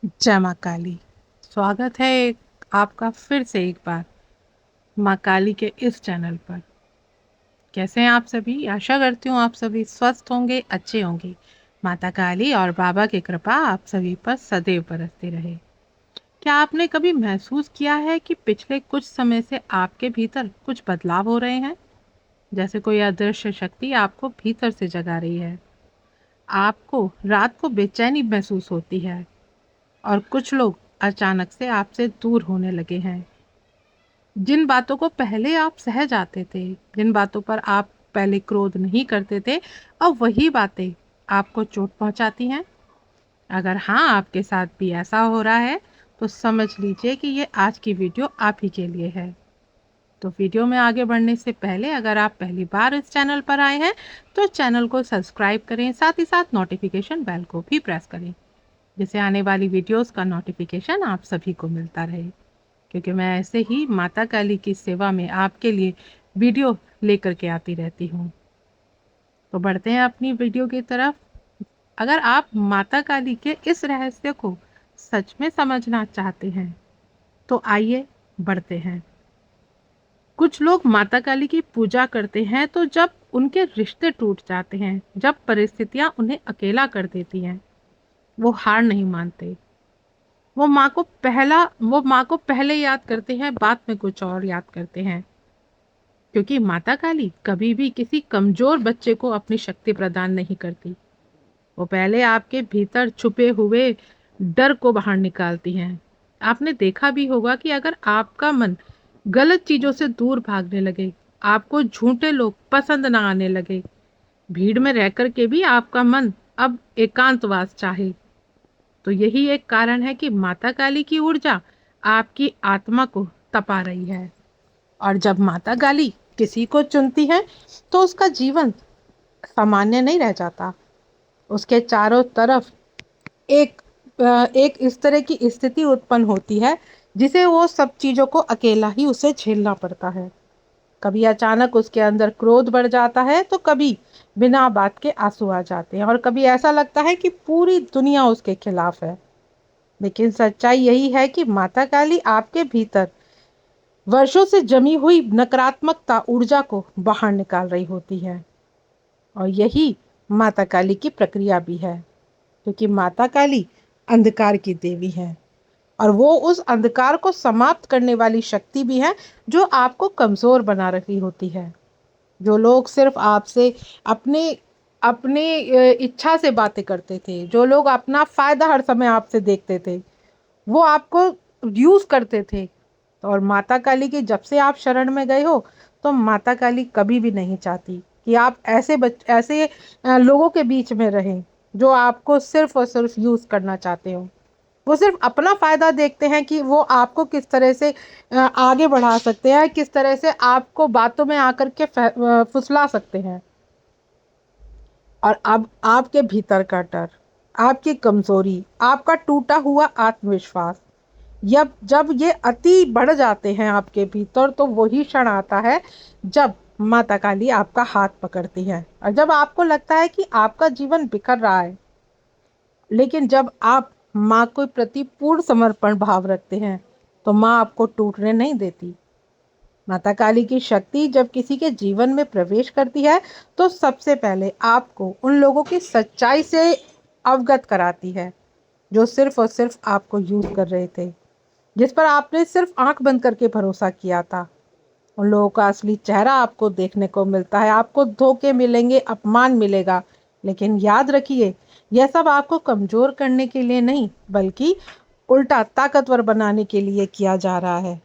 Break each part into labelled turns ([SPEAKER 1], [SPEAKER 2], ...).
[SPEAKER 1] जय माँ काली। स्वागत है आपका फिर से एक बार माँ काली के इस चैनल पर। कैसे हैं आप सभी? आशा करती हूँ आप सभी स्वस्थ होंगे, अच्छे होंगे। माता काली और बाबा की कृपा आप सभी पर सदैव बरसती रहे। क्या आपने कभी महसूस किया है कि पिछले कुछ समय से आपके भीतर कुछ बदलाव हो रहे हैं? जैसे कोई अदृश्य शक्ति आपको भीतर से जगा रही है। आपको रात को बेचैनी महसूस होती है और कुछ लोग अचानक से आपसे दूर होने लगे हैं। जिन बातों को पहले आप सह जाते थे, जिन बातों पर आप पहले क्रोध नहीं करते थे, अब वही बातें आपको चोट पहुंचाती हैं। अगर हाँ, आपके साथ भी ऐसा हो रहा है, तो समझ लीजिए कि ये आज की वीडियो आप ही के लिए है। तो वीडियो में आगे बढ़ने से पहले अगर आप पहली बार इस चैनल पर आए हैं, तो चैनल को सब्सक्राइब करें, साथ ही साथ नोटिफिकेशन बेल को भी प्रेस करें, जिससे आने वाली वीडियोस का नोटिफिकेशन आप सभी को मिलता रहे। क्योंकि मैं ऐसे ही माता काली की सेवा में आपके लिए वीडियो लेकर के आती रहती हूँ। तो बढ़ते हैं अपनी वीडियो की तरफ। अगर आप माता काली के इस रहस्य को सच में समझना चाहते हैं, तो आइए बढ़ते हैं। कुछ लोग माता काली की पूजा करते हैं तो जब उनके रिश्ते टूट जाते हैं, जब परिस्थितियां उन्हें अकेला कर देती हैं, वो हार नहीं मानते। वो माँ को पहले याद करते हैं, बाद में कुछ और याद करते हैं। क्योंकि माता काली कभी भी किसी कमजोर बच्चे को अपनी शक्ति प्रदान नहीं करती। वो पहले आपके भीतर छुपे हुए डर को बाहर निकालती हैं। आपने देखा भी होगा कि अगर आपका मन गलत चीजों से दूर भागने लगे, आपको झूठे लोग पसंद ना आने लगे, भीड़ में रह कर के भी आपका मन अब एकांतवास चाहे, तो यही एक कारण है कि माता काली की ऊर्जा आपकी आत्मा को तपा रही है। और जब माता काली किसी को चुनती है, तो उसका जीवन सामान्य नहीं रह जाता। उसके चारों तरफ एक एक इस तरह की स्थिति उत्पन्न होती है, जिसे वो सब चीजों को अकेला ही उसे झेलना पड़ता है। कभी अचानक उसके अंदर क्रोध बढ़ जाता है, तो कभी बिना बात के आंसू आ जाते हैं, और कभी ऐसा लगता है कि पूरी दुनिया उसके खिलाफ है। लेकिन सच्चाई यही है कि माता काली आपके भीतर वर्षों से जमी हुई नकारात्मकता ऊर्जा को बाहर निकाल रही होती है। और यही माता काली की प्रक्रिया भी है, क्योंकि माता काली अंधकार की देवी है, और वो उस अंधकार को समाप्त करने वाली शक्ति भी है, जो आपको कमजोर बना रही होती है। जो लोग सिर्फ आपसे अपने अपने इच्छा से बातें करते थे, जो लोग अपना फायदा हर समय आपसे देखते थे, वो आपको यूज करते थे। और माता काली की जब से आप शरण में गए हो, तो माता काली कभी भी नहीं चाहती कि आप ऐसे लोगों के बीच में रहें, जो आपको सिर्फ और सिर्फ यूज करना चाहते हो। वो सिर्फ अपना फायदा देखते हैं कि वो आपको किस तरह से आगे बढ़ा सकते हैं, किस तरह से आपको बातों में आकर के फुसला सकते हैं। और अब आपके भीतर का डर, आपकी कमजोरी, आपका टूटा हुआ आत्मविश्वास, जब ये अति बढ़ जाते हैं आपके भीतर, तो वही क्षण आता है जब माता काली आपका हाथ पकड़ती है, और जब आपको लगता है कि आपका जीवन बिखर रहा है। लेकिन जब आप माँ के प्रति पूर्ण समर्पण भाव रखते हैं, तो माँ आपको टूटने नहीं देती। माता काली की शक्ति जब किसी के जीवन में प्रवेश करती है, तो सबसे पहले आपको उन लोगों की सच्चाई से अवगत कराती है, जो सिर्फ और सिर्फ आपको यूज कर रहे थे, जिस पर आपने सिर्फ आंख बंद करके भरोसा किया था। उन लोगों का असली चेहरा आपको देखने को मिलता है। आपको धोखे मिलेंगे, अपमान मिलेगा, लेकिन याद रखिए, यह सब आपको कमजोर करने के लिए नहीं, बल्कि उल्टा ताकतवर बनाने के लिए किया जा रहा है।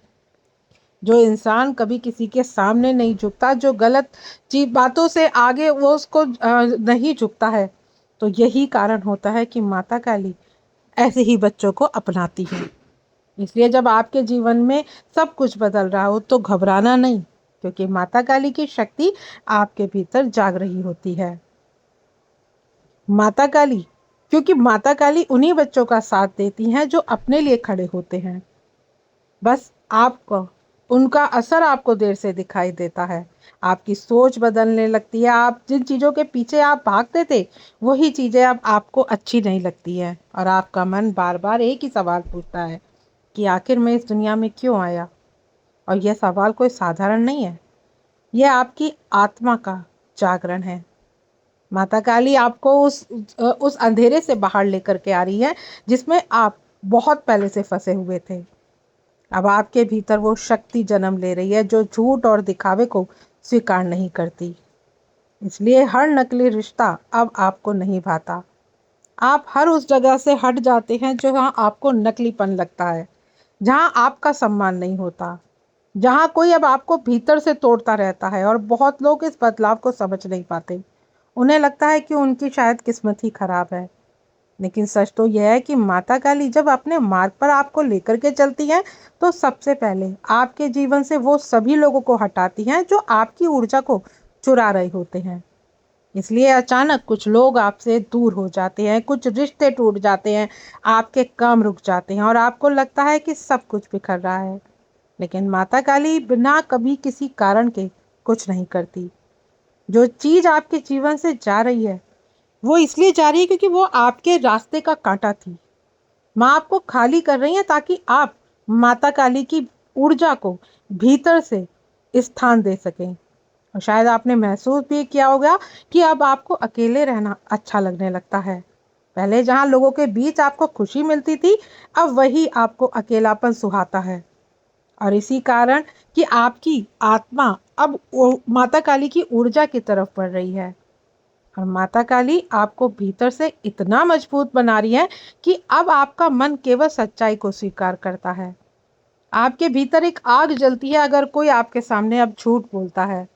[SPEAKER 1] जो इंसान कभी किसी के सामने नहीं झुकता, जो गलत चीज बातों से आगे वो उसको नहीं झुकता है, तो यही कारण होता है कि माता काली ऐसे ही बच्चों को अपनाती है। इसलिए जब आपके जीवन में सब कुछ बदल रहा हो, तो घबराना नहीं, क्योंकि माता काली की शक्ति आपके भीतर जाग रही होती है। माता काली क्योंकि माता काली उन्हीं बच्चों का साथ देती हैं जो अपने लिए खड़े होते हैं। बस आपको उनका असर आपको देर से दिखाई देता है। आपकी सोच बदलने लगती है। आप जिन चीज़ों के पीछे आप भागते थे, वही चीज़ें अब आपको अच्छी नहीं लगती है और आपका मन बार बार एक ही सवाल पूछता है कि आखिर मैं इस दुनिया में क्यों आया। और यह सवाल कोई साधारण नहीं है, यह आपकी आत्मा का जागरण है। माता काली आपको उस अंधेरे से बाहर लेकर के आ रही है जिसमें आप बहुत पहले से फंसे हुए थे। अब आपके भीतर वो शक्ति जन्म ले रही है जो झूठ और दिखावे को स्वीकार नहीं करती। इसलिए हर नकली रिश्ता अब आपको नहीं भाता। आप हर उस जगह से हट जाते हैं जहाँ आपको नकलीपन लगता है, जहाँ आपका सम्मान नहीं होता, जहाँ कोई अब आपको भीतर से तोड़ता रहता है। और बहुत लोग इस बदलाव को समझ नहीं पाते। उन्हें लगता है कि उनकी शायद किस्मत ही खराब है। लेकिन सच तो यह है कि माता काली जब अपने मार्ग पर आपको लेकर के चलती हैं, तो सबसे पहले आपके जीवन से वो सभी लोगों को हटाती हैं जो आपकी ऊर्जा को चुरा रहे होते हैं। इसलिए अचानक कुछ लोग आपसे दूर हो जाते हैं, कुछ रिश्ते टूट जाते हैं, आपके काम रुक जाते हैं और आपको लगता है कि सब कुछ बिखर रहा है। लेकिन माता काली बिना कभी किसी कारण के कुछ नहीं करती। जो चीज आपके जीवन से जा रही है, वो इसलिए जा रही है क्योंकि वो आपके रास्ते का कांटा थी। माँ आपको खाली कर रही है ताकि आप माता काली की ऊर्जा को भीतर से स्थान दे सकें। और शायद आपने महसूस भी किया होगा कि अब आपको अकेले रहना अच्छा लगने लगता है। पहले जहाँ लोगों के बीच आपको खुशी मिलती थी, अब वही आपको अकेलापन सुहाता है। और इसी कारण कि आपकी आत्मा अब माता काली की ऊर्जा की तरफ बढ़ रही है। और माता काली आपको भीतर से इतना मजबूत बना रही है कि अब आपका मन केवल सच्चाई को स्वीकार करता है। आपके भीतर एक आग जलती है अगर कोई आपके सामने अब झूठ बोलता है,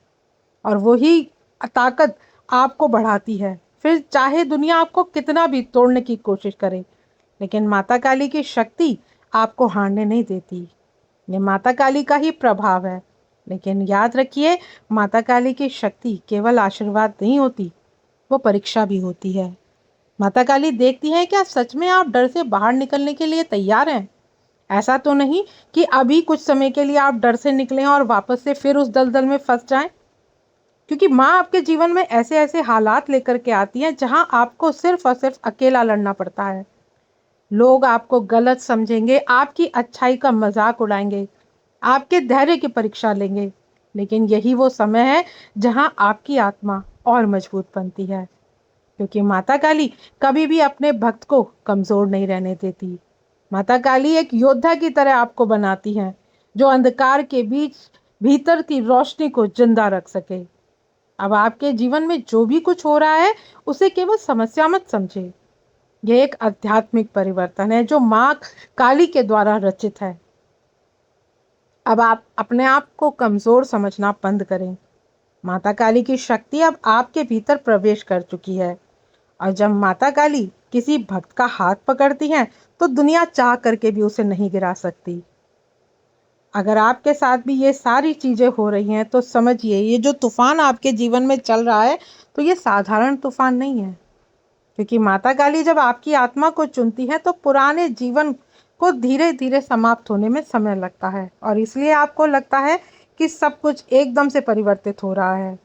[SPEAKER 1] और वही ताकत आपको बढ़ाती है। फिर चाहे दुनिया आपको कितना भी तोड़ने की कोशिश करे, लेकिन माता काली की शक्ति आपको हारने नहीं देती। ये माता काली का ही प्रभाव है। लेकिन याद रखिए, माता काली की शक्ति केवल आशीर्वाद नहीं होती, वो परीक्षा भी होती है। माता काली देखती है क्या सच में आप डर से बाहर निकलने के लिए तैयार हैं। ऐसा तो नहीं कि अभी कुछ समय के लिए आप डर से निकलें और वापस से फिर उस दलदल में फंस जाएं। क्योंकि माँ आपके जीवन में ऐसे ऐसे हालात लेकर के आती हैं जहां आपको सिर्फ और सिर्फ अकेला लड़ना पड़ता है। लोग आपको गलत समझेंगे, आपकी अच्छाई का मजाक उड़ाएंगे, आपके धैर्य की परीक्षा लेंगे। लेकिन यही वो समय है जहां आपकी आत्मा और मजबूत बनती है। क्योंकि माता काली कभी भी अपने भक्त को कमजोर नहीं रहने देती। माता काली एक योद्धा की तरह आपको बनाती हैं, जो अंधकार के बीच भीतर की रोशनी को जिंदा रख सके। अब आपके जीवन में जो भी कुछ हो रहा है, उसे केवल समस्या मत समझे। यह एक आध्यात्मिक परिवर्तन है जो माँ काली के द्वारा रचित है। अब आप अपने आप को कमजोर समझना बंद करें। माता काली की शक्ति अब आपके भीतर प्रवेश कर चुकी है। और जब माता काली किसी भक्त का हाथ पकड़ती हैं, तो दुनिया चाह करके भी उसे नहीं गिरा सकती। अगर आपके साथ भी ये सारी चीजें हो रही हैं, तो समझिए ये जो तूफान आपके जीवन में चल रहा है, तो ये साधारण तूफान नहीं है। क्योंकि माता काली जब आपकी आत्मा को चुनती है, तो पुराने जीवन को धीरे धीरे समाप्त होने में समय लगता है। और इसलिए आपको लगता है कि सब कुछ एकदम से परिवर्तित हो रहा है।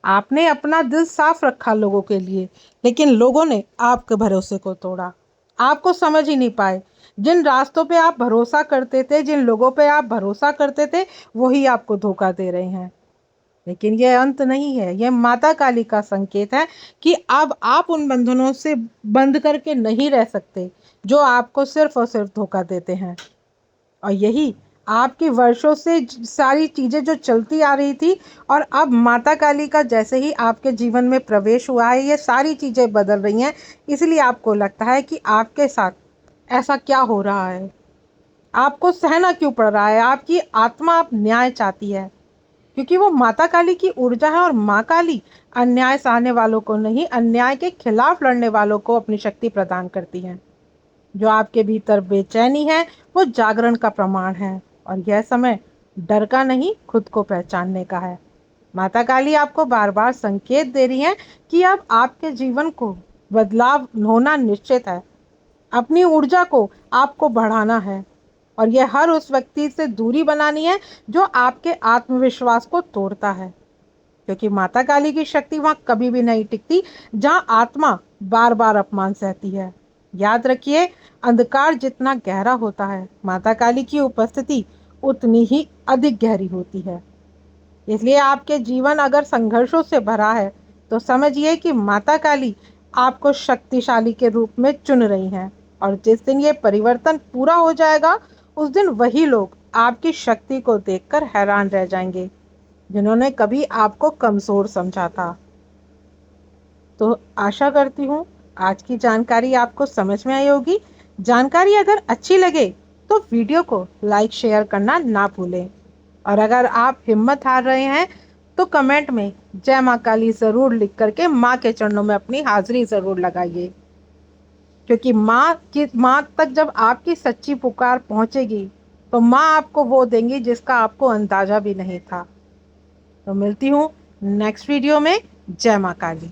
[SPEAKER 1] आपने अपना दिल साफ रखा लोगों के लिए, लेकिन लोगों ने आपके भरोसे को तोड़ा। आपको समझ ही नहीं पाए। जिन रास्तों पे आप भरोसा करते थे, जिन लोगों पे आप भरोसा करते थे, वही आपको धोखा दे रहे हैं। लेकिन यह अंत नहीं है, यह माता काली का संकेत है कि अब आप उन बंधनों से बंद करके नहीं रह सकते जो आपको सिर्फ और सिर्फ धोखा देते हैं। और यही आपकी वर्षों से सारी चीजें जो चलती आ रही थी, और अब माता काली का जैसे ही आपके जीवन में प्रवेश हुआ है, ये सारी चीजें बदल रही हैं। इसलिए आपको लगता है कि आपके साथ ऐसा क्या हो रहा है, आपको सहना क्यों पड़ रहा है। आपकी आत्मा अब न्याय चाहती है, क्योंकि वो माता काली की ऊर्जा है। और माँ काली अन्याय सहने वालों को नहीं, अन्याय के खिलाफ लड़ने वालों को अपनी शक्ति प्रदान करती है। जो आपके भीतर बेचैनी है, वो जागरण का प्रमाण है। और यह समय डर का नहीं, खुद को पहचानने का है। माता काली आपको बार बार संकेत दे रही है कि अब आपके जीवन को बदलाव होना निश्चित है। अपनी ऊर्जा को आपको बढ़ाना है। और यह हर उस व्यक्ति से दूरी बनानी है जो आपके आत्मविश्वास को तोड़ता है, क्योंकि माता काली की शक्ति वहां कभी भी नहीं टिकती जहां आत्मा बार बार अपमान सहती है। याद रखिए, अंधकार जितना गहरा होता है, माता काली की उपस्थिति उतनी ही अधिक गहरी होती है। इसलिए आपके जीवन अगर संघर्षों से भरा है तो समझिए कि माता काली आपको शक्तिशाली के रूप में चुन रही हैं, और जिस दिन ये परिवर्तन पूरा हो जाएगा उस दिन वही लोग आपकी शक्ति को देखकर हैरान रह जाएंगे जिन्होंने कभी आपको कमजोर समझा था। तो आशा करती हूँ आज की जानकारी आपको समझ में आई होगी। जानकारी अगर अच्छी लगे तो वीडियो को लाइक शेयर करना ना भूलें, और अगर आप हिम्मत हार रहे हैं तो कमेंट में जय माँ काली जरूर लिख करके माँ के चरणों में अपनी हाजिरी जरूर लगाइए, क्योंकि माँ तक जब आपकी सच्ची पुकार पहुंचेगी तो माँ आपको वो देंगी जिसका आपको अंदाजा भी नहीं था। तो मिलती हूँ नेक्स्ट वीडियो में। जय माँ काली।